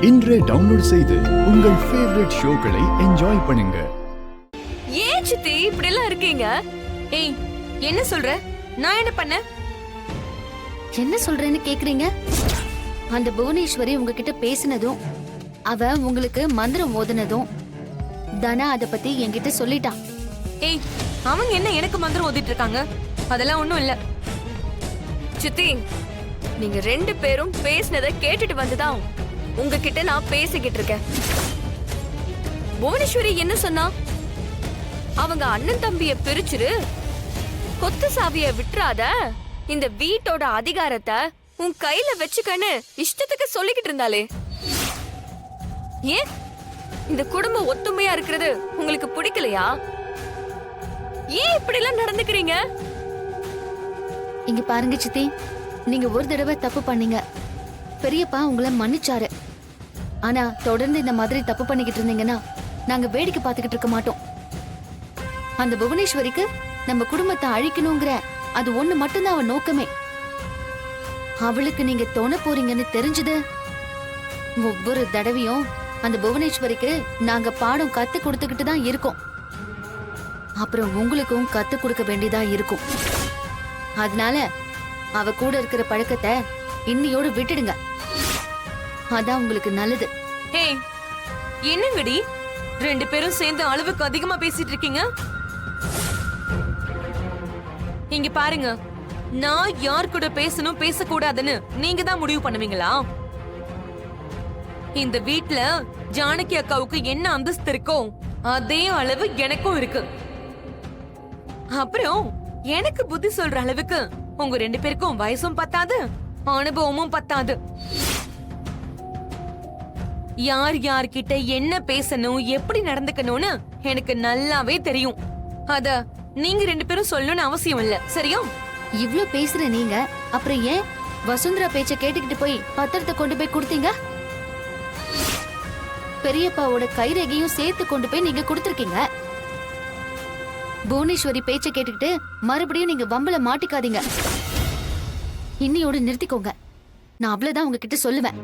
இன்றே டவுன்லோட் செய்து உங்கள் ஃபேவரட் ஷோக்களை என்ஜாய் பண்ணுங்க. ஏன் சித்தி இப்படி எல்லாம் இருக்கீங்க? ஏய், என்ன சொல்ற? நான் என்ன பண்ண? என்ன சொல்றேன்னு கேக்குறீங்க? அந்த புவனேஸ்வரி உங்ககிட்ட பேசினதும் அவ உங்களுக்கு மந்திரம் ஓதுனதும் தனா அத பத்தி என்கிட்ட சொல்லிட்டான். ஏய், அவங்க என்ன எனக்கு மந்திரம் ஓதிட்டு இருக்காங்க? அதெல்லாம் ஒண்ணும் இல்ல. சித்தி, நீங்க ரெண்டு பேரும் பேசினதை கேட்டுட்டு வந்துதான் உங்ககிட்ட நான் பேசிக்கிட்டு இருக்கேன். புவனேஸ்வரி என்ன சொன்னா? அவங்க அண்ணன் தம்பிய பிரிச்சுரு, கொத்து சாவிய விட்டுறாத, இந்த வீட்டோட அதிகாரத்தை உன் கையில வச்சுக்கன்னு இஷ்டத்துக்கு சொல்லிக்கிட்டு இருந்தாளே. ஏன் இந்த குடும்பம் ஒத்துமையா இருக்கிறது உங்களுக்கு பிடிக்கலையா? ஏன் இப்படி எல்லாம் நடந்துக்கிறீங்க? இங்க பாருங்க சித்தி, நீங்க ஒரு தடவை தப்பு பண்ணீங்க. பெரியப்பா உங்களை மன்னிச்சாரு. ஆனா தொடர்ந்து இந்த மாதிரி தப்பு பண்ணிக்கிட்டு இருந்தீங்கன்னா நாங்க வேடிக்கை பார்த்துக்கிட்டு இருக்க மாட்டோம். அந்த புவனேஸ்வரிக்கு நம்ம குடும்பத்தை அழிக்கணுங்கிற அது ஒண்ணு மட்டும்தான் அவன் நோக்கமே. அவளுக்கு நீங்க தோண போறீங்கன்னு தெரிஞ்சது ஒவ்வொரு தடவையும் அந்த புவனேஸ்வரிக்கு நாங்க பாடம் கத்து கொடுத்துக்கிட்டு தான் இருக்கோம். அப்புறம் உங்களுக்கும் கத்து கொடுக்க வேண்டியதா இருக்கும். அதனால அவ கூட இருக்கிற பழக்கத்தை இன்னையோடு விட்டுடுங்க. அதான் உங்களுக்கு நல்லது. ஏய், என்னங்கடி ரெண்டு பேரும் சேர்ந்து அளவுக்கு அதிகமா பேசிட்டு இருக்கீங்க? இங்க பாருங்க, நான் யார் கூட பேசணும் பேசக்கூடாதுன்னு நீங்க தான் முடிவு பண்ணுவீங்களா? இந்த வீட்ல ஜானகி அக்காவுக்கு என்ன அந்தஸ்து இருக்கோ அதே அளவு எனக்கும் இருக்கு. அப்புறம் எனக்கு புத்தி சொல்ற அளவுக்கு உங்க ரெண்டு பேருக்கும் வயசும் பத்தாது, அனுபவமும் பத்தாது. யார் யார்கிட்ட என்ன பேசணும், எப்படி நடந்துக்கணும்னு எனக்கு நல்லாவே தெரியும். அத நீங்க ரெண்டு பேரும் சொல்லணும்னு அவசியம் இல்ல, சரியா? இவ்ளோ பேசுற நீங்க அப்புறம் ஏன் வசுந்தரா பேச்ச கேட்டுக்கிட்டு போய் பத்திரத்தை கொண்டு போய் கொடுத்தீங்க? பெரியப்பாவோட கைரேகையும் சேர்த்து கொண்டு போய் நீங்க கொடுத்திருக்கீங்க. புவனேஸ்வரி பேச்ச கேட்டுக்கிட்டு மறுபடியும் நீங்க வம்பல மாட்டிக்காதீங்க. இன்னையோட நிறுத்திக்கோங்க. நான் அவ்வளவுதான் உங்ககிட்ட சொல்லுவேன்.